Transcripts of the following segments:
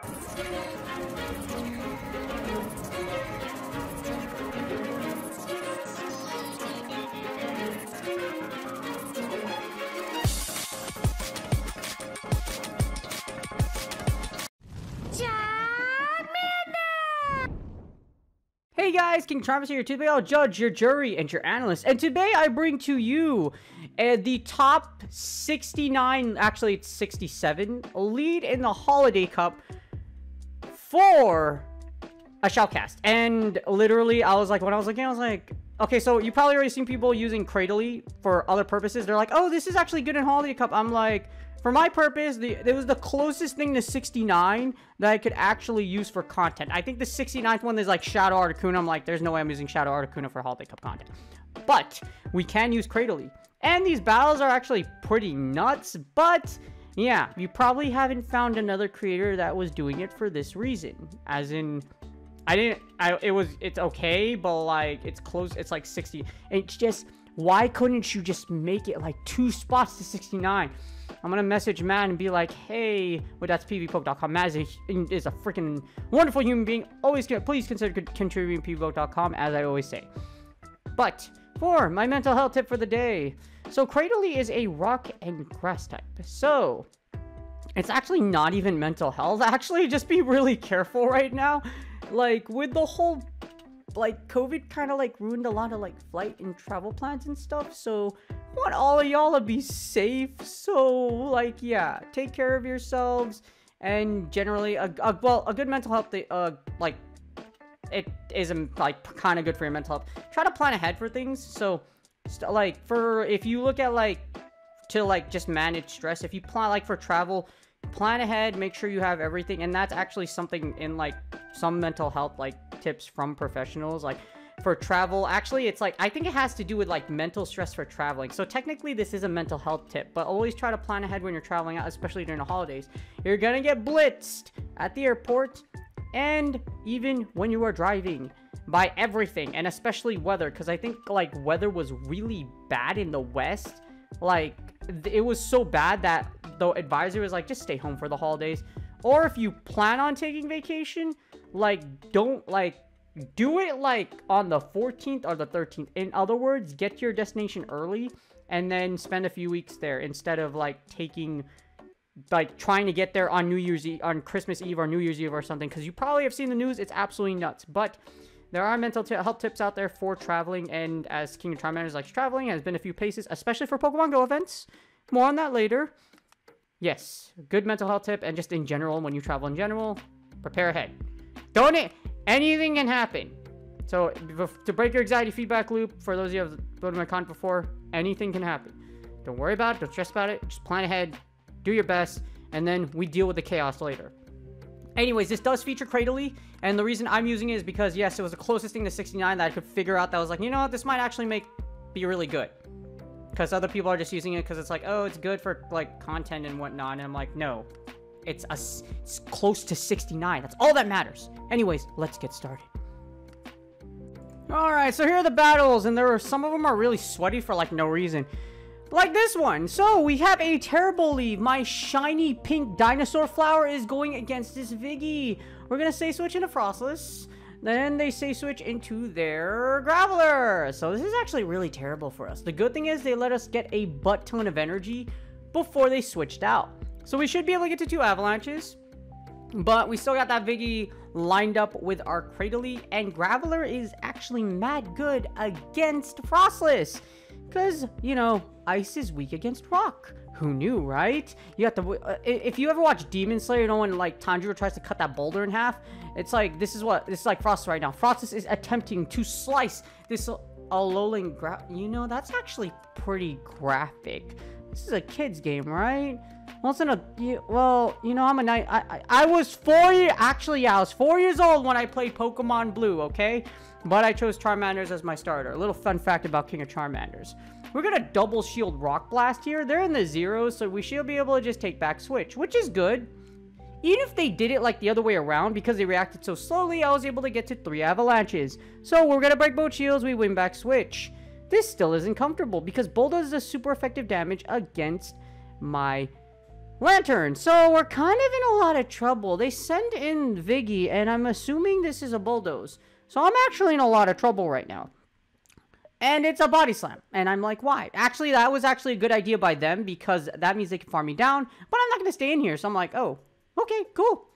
Hey guys, King Charmus here. Today I'll judge your jury and your analyst. And today I bring to you the top 69, actually it's 67, lead in the Holiday Cup for a shoutcast. And literally, I was like, when I was looking, I was like, okay, so you probably already seen people using Cradily for other purposes. They're like, oh, this is actually good in Holiday Cup. I'm like, for my purpose, it was the closest thing to 69 that I could actually use for content. I think the 69th one is like Shadow Articuno. I'm like, there's no way I'm using Shadow Articuno for Holiday Cup content. But we can use Cradily. And these battles are actually pretty nuts. But yeah, you probably haven't found another creator that was doing it for this reason. As in, it's okay, but like, it's close. It's like 60. It's just, why couldn't you just make it like 2 spots to 69? I'm gonna message Matt and be like, hey, well, that's pvpoke.com. Matt is a freaking wonderful human being. Please consider contributing pvpoke.com, as I always say. But for my mental health tip for the day, so Cradily is a rock and grass type. So it's actually not even mental health. Actually, just be really careful right now. Like with the whole like COVID kind of like ruined a lot of like flight and travel plans and stuff, so I want all of y'all to be safe. So like, yeah, take care of yourselves, and generally a good mental health like it isn't like kind of good for your mental health. Try to plan ahead for things. So like if you look at like to like just manage stress, if you plan like for travel, plan ahead, make sure you have everything. And that's actually something in like some mental health like tips from professionals. Like for travel, actually it's like, I think it has to do with like mental stress for traveling. So technically this is a mental health tip, but always try to plan ahead when you're traveling out, especially during the holidays. You're gonna get blitzed at the airport, and even when you are driving, by everything, and especially weather, because I think like weather was really bad in the West. Like it was so bad that the advisor was like, just stay home for the holidays. Or if you plan on taking vacation, like don't like do it like on the 14th or the 13th. In other words, get to your destination early and then spend a few weeks there, instead of like taking like trying to get there on New Year's Eve, on Christmas Eve or New Year's Eve or something, because you probably have seen the news. It's absolutely nuts. But there are mental health tips out there for traveling, and as King of Charmanders likes traveling, has been a few places, especially for Pokemon Go events. More on that later. Yes, good mental health tip, and just in general, when you travel in general, prepare ahead. Don't it? Anything can happen. So to break your anxiety feedback loop, for those of you who have voted my content before, anything can happen. Don't worry about it. Don't stress about it. Just plan ahead. Do your best, and then we deal with the chaos later. Anyways, this does feature Cradily, and the reason I'm using it is because, yes, it was the closest thing to 69 that I could figure out that was like, you know what, this might actually be really good. Because other people are just using it because it's like, oh, it's good for, like, content and whatnot, and I'm like, no. It's close to 69. That's all that matters. Anyways, let's get started. Alright, so here are the battles, and some of them are really sweaty for, like, no reason. Like this one. So we have a terrible leave. My shiny pink dinosaur flower is going against this Viggy. We're gonna say switch into Froslass. Then they say switch into their Graveler. So this is actually really terrible for us. The good thing is they let us get a butt ton of energy before they switched out. So we should be able to get to 2 avalanches. But we still got that Viggy lined up with our Cradily. And Graveler is actually mad good against Froslass. Because, you know, ice is weak against rock. Who knew, right? You have to, if you ever watch Demon Slayer, you know when, like, Tanjiro tries to cut that boulder in half? It's like, this is like Froslass right now. Froslass is attempting to slice this Alolan you know, that's actually pretty graphic. This is a kid's game, right? Well, you know, I'm a knight. I was 4 years, actually, yeah, I was 4 years old when I played Pokemon Blue, okay? But I chose Charmanders as my starter. A little fun fact about King of Charmanders. We're gonna double shield Rock Blast here. They're in the zeros, so we should be able to just take back switch, which is good. Even if they did it like the other way around, because they reacted so slowly, I was able to get to 3 avalanches. So we're gonna break both shields, we win back switch. This still isn't comfortable, because Bulldoze does super effective damage against my Lantern. So we're kind of in a lot of trouble. They send in Viggy, and I'm assuming this is a bulldoze. So I'm actually in a lot of trouble right now. And it's a body slam. And I'm like, why? Actually, that was actually a good idea by them because that means they can farm me down. But I'm not going to stay in here. So I'm like, oh, okay, cool.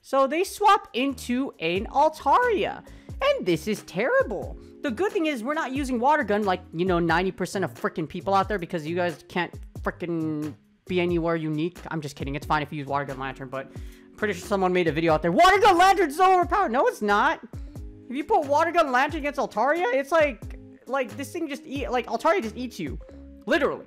So they swap into an Altaria. And this is terrible. The good thing is we're not using water gun like, you know, 90% of freaking people out there because you guys can't freaking be anywhere unique. I'm just kidding. It's fine if you use water gun lantern, but I'm pretty sure someone made a video out there. Water gun lantern's so overpowered. No, it's not. If you put water gun lantern against Altaria, it's like this thing just Altaria just eats you. Literally.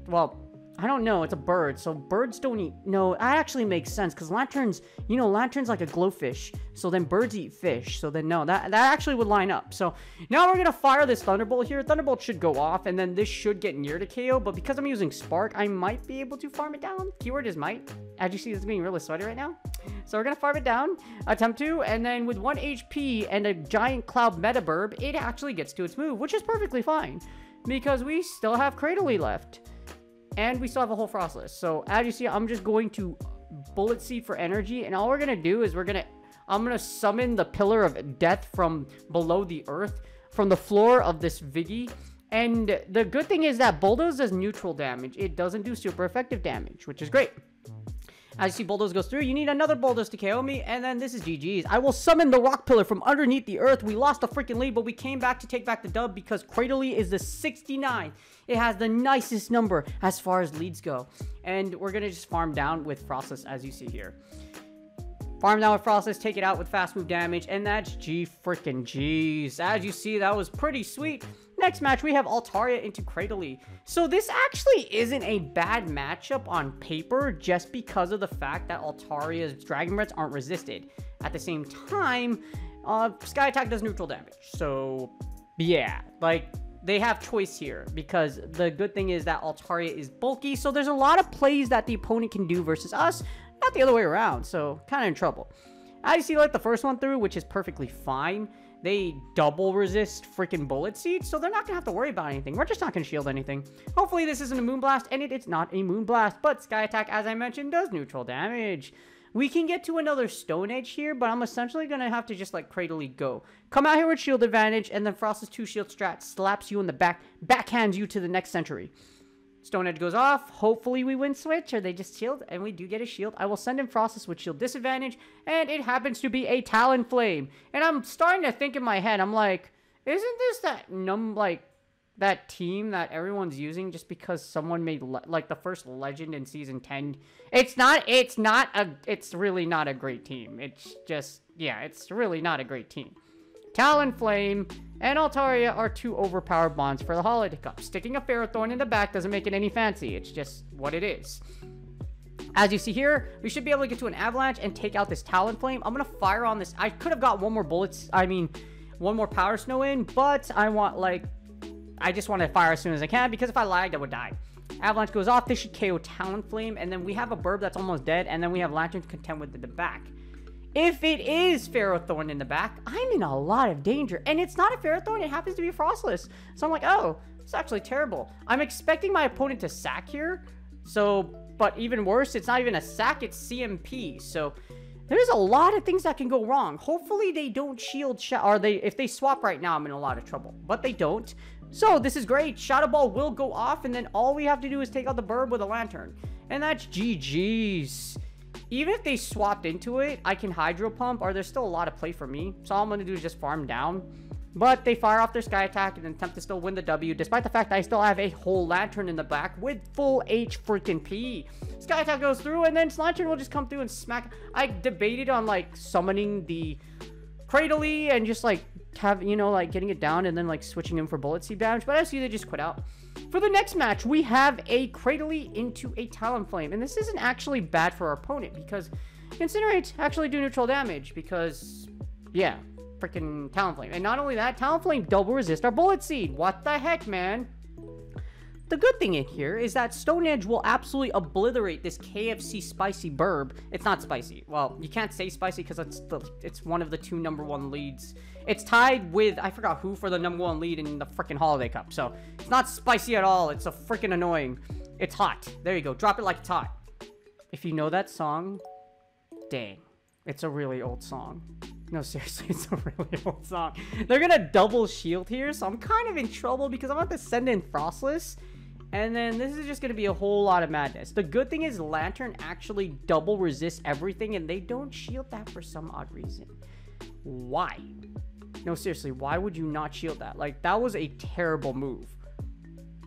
Well, I don't know. It's a bird, so birds don't eat. No, that actually makes sense because lanterns, you know, lanterns like a glowfish. So then birds eat fish. So then no, that actually would line up. So now we're gonna fire this thunderbolt here. Thunderbolt should go off, and then this should get near to KO. But because I'm using spark, I might be able to farm it down. Keyword is might. As you see, it's being really sweaty right now. So we're gonna farm it down, attempt to, and then with 1 HP and a giant cloud meta burb, it actually gets to its move, which is perfectly fine because we still have Cradily left. And we still have a whole Froslass. So as you see, I'm just going to Bullet Seed for energy. And all we're going to do is I'm going to summon the Pillar of Death from below the earth, from the floor of this Viggy. And the good thing is that Bulldoze does neutral damage. It doesn't do super effective damage, which is great. As you see, Bulldoze goes through. You need another Bulldoze to KO me. And then this is GG's. I will summon the Rock Pillar from underneath the earth. We lost the freaking lead, but we came back to take back the dub because Cradily is the 69. It has the nicest number as far as leads go. And we're going to just farm down with Froslass, as you see here. Farm down with Froslass, take it out with fast move damage, and that's G's. As you see, that was pretty sweet. Next match, we have Altaria into Cradily. So this actually isn't a bad matchup on paper, just because of the fact that Altaria's Dragon Breaths aren't resisted. At the same time, Sky Attack does neutral damage. So, yeah, like, they have choice here, because the good thing is that Altaria is bulky, so there's a lot of plays that the opponent can do versus us, not the other way around, so kind of in trouble. As you see, like the first one through, which is perfectly fine, they double resist freaking Bullet Seed, so they're not gonna have to worry about anything. We're just not gonna shield anything. Hopefully this isn't a Moonblast, and it's not a Moonblast, but Sky Attack, as I mentioned, does neutral damage. We can get to another Stone Edge here, but I'm essentially going to have to just let Cradily go. Come out here with shield advantage, and then Frost's 2 shield strat slaps you in the back, backhands you to the next century. Stone Edge goes off. Hopefully we win switch, or they just shield, and we do get a shield. I will send in Frostless with shield disadvantage, and it happens to be a Talonflame. And I'm starting to think in my head, I'm like, isn't this that team that everyone's using just because someone made like the first legend in season 10? It's really not a great team. It's just, yeah, it's really not a great team. Talonflame and Altaria are 2 overpowered bonds for the Holiday Cup. Sticking a Ferrothorn in the back doesn't make it any fancy. It's just what it is. As you see here, we should be able to get to an Avalanche and take out this Talonflame. I'm going to fire on this. I could have got one more one more Power Snow in, but I just want to fire as soon as I can, because if I lagged, I would die. Avalanche goes off. This should KO Talonflame, and then we have a Burb that's almost dead, and then we have Lantern to contend with in the back. If it is Ferrothorn in the back, I'm in a lot of danger. And it's not a Ferrothorn, it happens to be a Frostless. So I'm like, oh, it's actually terrible. I'm expecting my opponent to sack here. But even worse, it's not even a sack, it's CMP. So there's a lot of things that can go wrong. Hopefully they don't shield, if they swap right now, I'm in a lot of trouble. But they don't. So this is great. Shadow Ball will go off, and then all we have to do is take out the Burb with a Lantern. And that's GG's. Even if they swapped into it, I can Hydro Pump, or there's still a lot of play for me. So all I'm going to do is just farm down. But they fire off their Sky Attack and attempt to still win the W, despite the fact that I still have a whole Lantern in the back with full H-freaking-P. Sky Attack goes through, and then Lantern will just come through and smack. I debated on, summoning the Cradily and just, getting it down and then, switching him for Bullet Seed damage. But I see they just quit out. For the next match, we have a Cradily into a Talonflame. And this isn't actually bad for our opponent, because Incinerate actually do neutral damage, because, yeah, freaking Talonflame. And not only that, Talonflame double resist our Bullet Seed. What the heck, man? The good thing in here is that Stone Edge will absolutely obliterate this KFC spicy Burb. It's not spicy. Well, you can't say spicy because it's one of the 2 #1 leads. It's tied with, I forgot who, for the #1 lead in the freaking Holiday Cup. So it's not spicy at all. It's a freaking annoying. It's hot. There you go. Drop it like it's hot. If you know that song, dang. It's a really old song. No, seriously, it's a really old song. They're gonna double shield here, so I'm kind of in trouble because I'm about to send in Froslass. And then this is just gonna be a whole lot of madness. The good thing is Lantern actually double resists everything, and they don't shield that for some odd reason. Why? No, seriously, why would you not shield that? Like, that was a terrible move.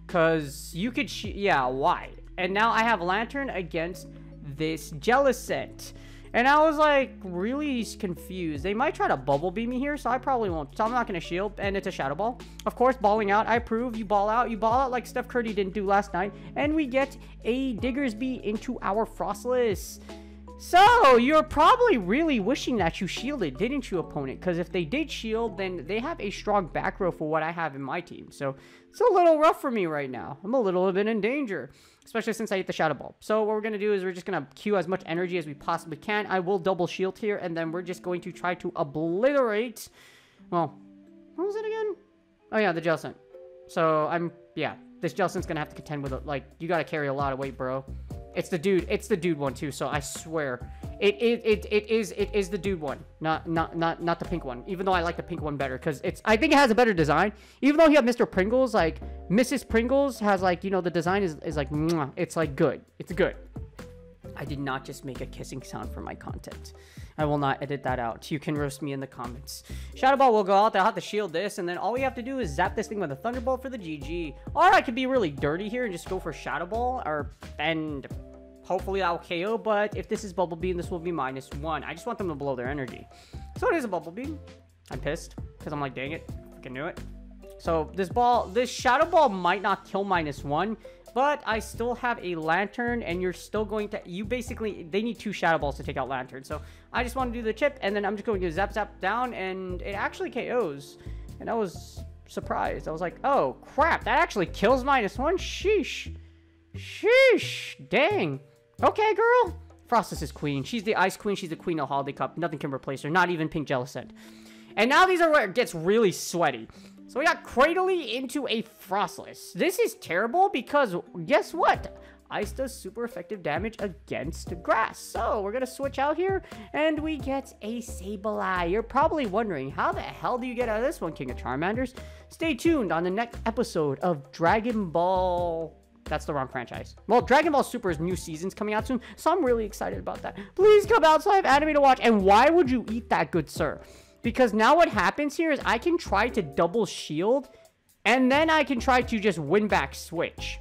Because you could yeah, why? And now I have Lantern against this Jellicent. And I was like really confused. They might try to bubble beam me here, so I probably won't. So I'm not going to shield, and it's a Shadow Ball. Of course, balling out. I approve. You ball out like Steph Curry didn't do last night. And we get a Diggersby into our Froslass. So, you're probably really wishing that you shielded, didn't you, opponent? Because if they did shield, then they have a strong back row for what I have in my team. So, it's a little rough for me right now. I'm a little bit in danger, especially since I hit the Shadow Ball. So, what we're going to do is we're just going to queue as much energy as we possibly can. I will double shield here, and then we're just going to try to obliterate... Well, what was it again? Oh, yeah, the Jellicent. So, yeah, this Jellicent's going to have to contend with it. Like, you got to carry a lot of weight, bro. It's the dude one too, so I swear. It is the dude one, not the pink one. Even though I like the pink one better, because I think it has a better design. Even though you have Mr. Pringles, like Mrs. Pringles has like, you know, the design is like, mwah, it's like good. It's good. I did not just make a kissing sound for my content. I will not edit that out. You can roast me in the comments. Shadow Ball will go out. They'll have to shield this, and then all we have to do is zap this thing with a Thunderbolt for the GG. Or I could be really dirty here and just go for Shadow Ball, and hopefully that will KO, but if this is Bubble Beam, this will be -1. I just want them to blow their energy. So it is a Bubble Beam. I'm pissed, because I'm like, dang it, I can do it. So this Shadow Ball might not kill -1, but I still have a Lantern, and you're still going to... they need 2 Shadow Balls to take out Lantern. So I just want to do the chip, and then I'm just going to zap down, and it actually KOs. And I was surprised. I was like, oh, crap, that actually kills -1? Sheesh. Sheesh. Dang. Okay, girl. Froslass is queen. She's the Ice Queen. She's the queen of Holiday Cup. Nothing can replace her. Not even Pink Jellicent. And now these are where it gets really sweaty. So we got Cradily into a Froslass. This is terrible because guess what? Ice does super effective damage against grass. So we're going to switch out here and we get a Sableye. You're probably wondering, how the hell do you get out of this one, King of Charmanders? Stay tuned on the next episode of Dragon Ball... That's the wrong franchise. Well, Dragon Ball Super's new season's coming out soon, so I'm really excited about that. Please come out so I have anime to watch. And why would you eat that, good sir? Because now what happens here is I can try to double shield, and then I can try to just win back switch.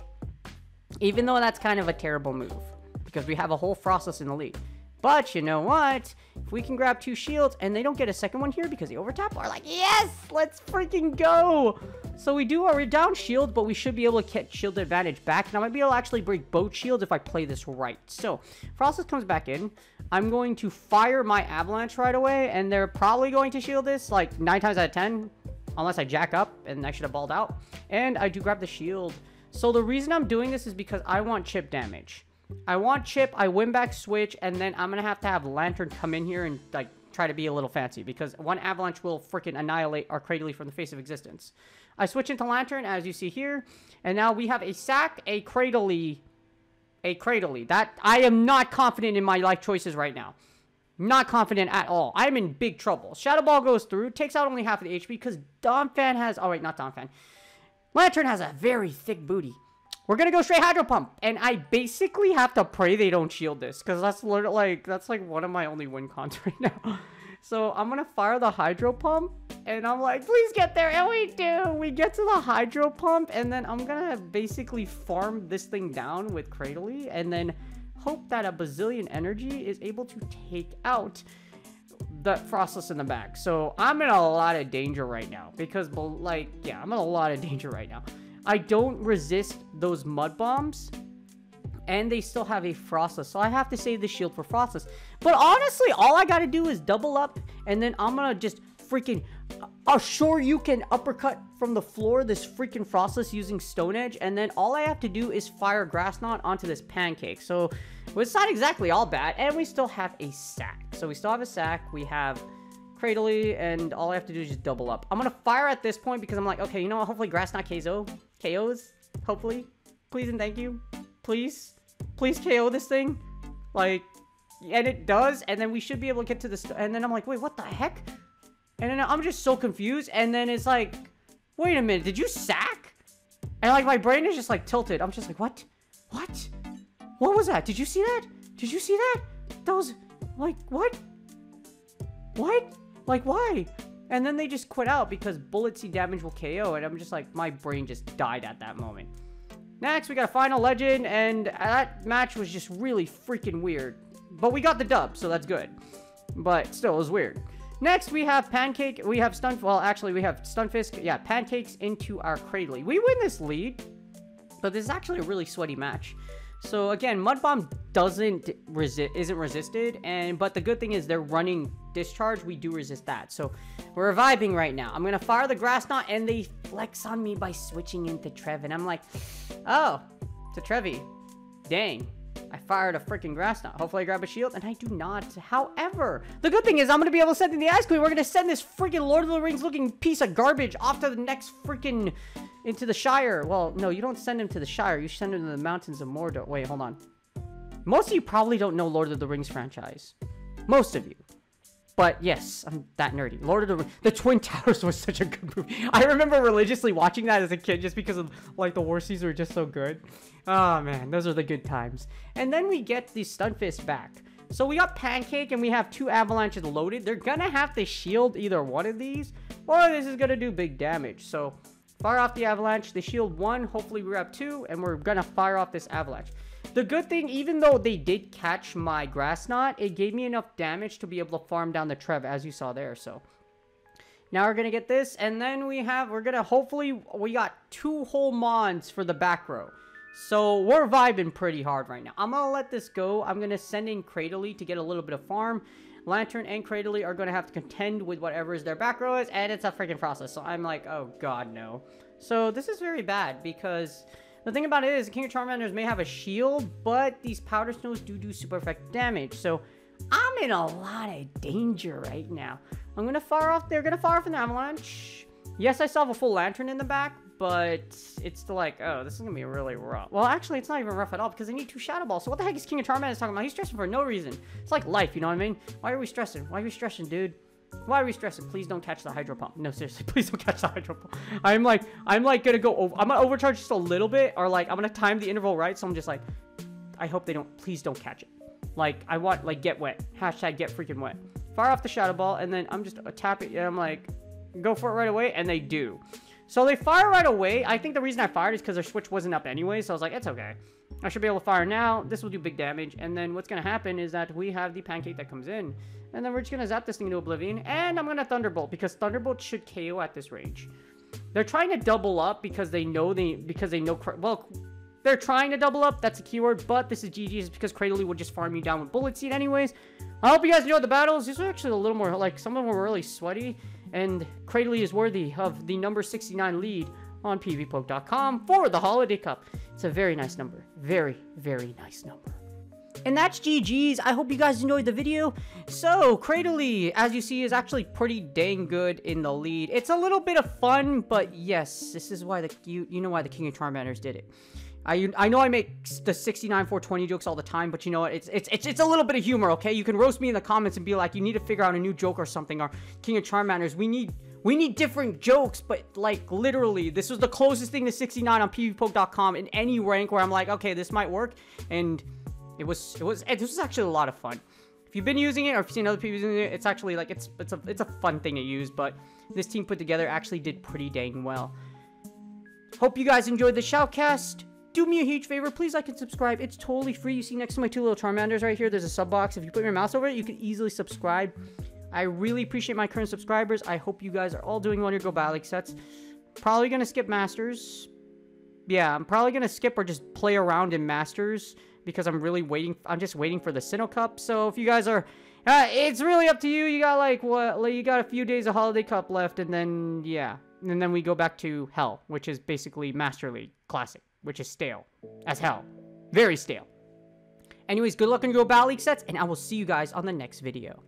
Even though that's kind of a terrible move, because we have a whole Froslass in the lead. But you know what? If we can grab 2 shields and they don't get a second one here because they overtap, we're like, yes, let's freaking go. So we do our down shield, but we should be able to get shield advantage back. And I might be able to actually break both shields if I play this right. So Froslass comes back in. I'm going to fire my Avalanche right away, and they're probably going to shield this like 9 times out of 10, unless I jack up, and I should have balled out. And I do grab the shield. So the reason I'm doing this is because I want chip damage. I want chip, I win back switch, and then I'm going to have Lantern come in here and like try to be a little fancy, because one Avalanche will freaking annihilate our Cradily from the face of existence. I switch into Lantern, as you see here, and now we have a Sack, a Cradily. That, I am not confident in my life choices right now. Not confident at all. I'm in big trouble. Shadow Ball goes through, takes out only half of the HP, because Donphan has, oh wait, not Donphan. Lantern has a very thick booty. We're going to go straight Hydro Pump. And I basically have to pray they don't shield this, because that's literally that's like one of my only win cons right now. So I'm going to fire the Hydro Pump. And I'm like, please get there. And we do. We get to the Hydro Pump. And then I'm going to basically farm this thing down with Cradily. And then hope that a bazillion energy is able to take out the Froslass in the back. So I'm in a lot of danger right now. Because, like, yeah, I'm in a lot of danger right now. I don't resist those Mud Bombs, and they still have a Froslass, so I have to save the shield for Froslass. But honestly, all I gotta do is double up, and then I'm gonna just freaking sure you can uppercut from the floor this freaking Froslass using Stone Edge, and then all I have to do is fire Grass Knot onto this Pancake. So it's not exactly all bad, and we still have a Sack. So we still have a Sack, we have Cradily, and all I have to do is just double up. I'm gonna fire at this point because I'm like, okay, you know what? Hopefully Grass Knot KOs. Hopefully. Please and thank you. Please. Please KO this thing. Like, and it does, and then we should be able to get to the... And then I'm like, wait, what the heck? And then I'm just so confused, and then it's like, wait a minute, did you sack? And like, my brain is just like tilted. I'm just like, what? What? What was that? Did you see that? Did you see that? That was, like, what? What? Like, why? And then they just quit out because bullet seed damage will KO, and I'm just like, my brain just died at that moment. Next, we got a final legend, and that match was just really freaking weird. But we got the dub, so that's good. But still, it was weird. Next, we have Pancake. We have well, actually, we have Stunfisk. Yeah, Pancakes into our Cradily. We win this lead, but this is actually a really sweaty match. So again, Mud Bomb isn't resisted, but the good thing is they're running Discharge. We do resist that, so we're reviving right now. I'm gonna fire the Grass Knot, and they flex on me by switching into Trev, and I'm like, oh, to Trevi, dang. I fired a freaking Grass Knot. Hopefully I grab a shield, and I do not. However, the good thing is I'm going to be able to send in the Ice Queen. We're going to send this freaking Lord of the Rings looking piece of garbage off to the next freaking... into the Shire. Well, no, you don't send him to the Shire. You send him to the mountains of Mordor. Wait, hold on. Most of you probably don't know Lord of the Rings franchise. Most of you. But yes, I'm that nerdy. Lord of the Rings. The Twin Towers was such a good movie. I remember religiously watching that as a kid just because of, like, the war scenes were just so good. Oh, man. Those are the good times. And then we get the Stunfisk back. So we got Pancake and we have 2 Avalanches loaded. They're gonna have to shield either one of these, or this is gonna do big damage. So fire off the Avalanche. They shield 1. Hopefully we grab 2, and we're gonna fire off this Avalanche. The good thing, even though they did catch my Grass Knot, it gave me enough damage to be able to farm down the Trev, as you saw there. So now we're gonna get this, and then we're gonna hopefully, we got 2 whole Mons for the back row. So we're vibing pretty hard right now. I'm gonna let this go. I'm gonna send in Cradily to get a little bit of farm. Lantern and Cradily are gonna have to contend with whatever their back row is, and it's a freaking Froslass. So I'm like, oh god, no. So this is very bad because the thing about it is, King of Charmanders may have a shield, but these Powder Snows do super effective damage. So I'm in a lot of danger right now. I'm gonna fire off. They're gonna fire off an Avalanche. Yes, I still have a full Lantern in the back, but it's still like, oh, this is gonna be really rough. Well, actually, it's not even rough at all because I need 2 Shadow Balls. So what the heck is King of Charmanders talking about? He's stressing for no reason. It's like life, you know what I mean? Why are we stressing? Why are we stressing, dude? Why are we stressing? Please don't catch the Hydro Pump. No, seriously, please don't catch the Hydro Pump. I'm like gonna go over. I'm gonna overcharge just a little bit, or like I'm gonna time the interval right. So I'm just like, I hope they don't. Please don't catch it. Like I want like get wet. Hashtag get freaking wet. Fire off the Shadow Ball, and then I'm just tap it. And I'm like, go for it right away, and they do. So they fire right away. I think the reason I fired is because their switch wasn't up anyway. So I was like, it's okay. I should be able to fire now. This will do big damage. And then what's going to happen is that we have the Pancake that comes in. And then we're just going to zap this thing into oblivion. And I'm going to Thunderbolt because Thunderbolt should KO at this range. They're trying to double up because they know well, they're trying to double up. That's a keyword. But this is GG's because Cradily would just farm you down with Bullet Seed anyways. I hope you guys enjoyed the battles. These are actually a little more, like, some of them were really sweaty. And Cradily is worthy of the number 69 lead on pvpoke.com for the Holiday Cup. It's a very nice number. Very, very nice number. And that's GG's. I hope you guys enjoyed the video. So, Cradily, as you see, is actually pretty dang good in the lead. It's a little bit of fun, but yes, this is why you know why the King of Charmanders did it. I know I make the 69 420 jokes all the time, but you know what? It's a little bit of humor, okay? You can roast me in the comments and be like, you need to figure out a new joke or something, or King of Charmanders, we need different jokes, but like literally, this was the closest thing to 69 on pvpoke.com in any rank where I'm like, okay, this might work, and this was actually a lot of fun. If you've been using it or if you've seen other people using it, it's actually like it's a fun thing to use, but this team put together actually did pretty dang well. Hope you guys enjoyed the shoutcast. Do me a huge favor, please like and subscribe. It's totally free. You see next to my 2 little Charmanders right here, there's a sub box. If you put your mouse over it, you can easily subscribe. I really appreciate my current subscribers. I hope you guys are all doing well in your Go Battle League sets. Probably going to skip Masters. Yeah, I'm probably going to skip or just play around in Masters because I'm just waiting for the Sinnoh Cup. So if you guys are, it's really up to you. You got like, you got a few days of Holiday Cup left, and then, yeah. And then we go back to Hell, which is basically Master League Classic, which is stale as hell. Very stale. Anyways, good luck on your Go Battle League sets, and I will see you guys on the next video.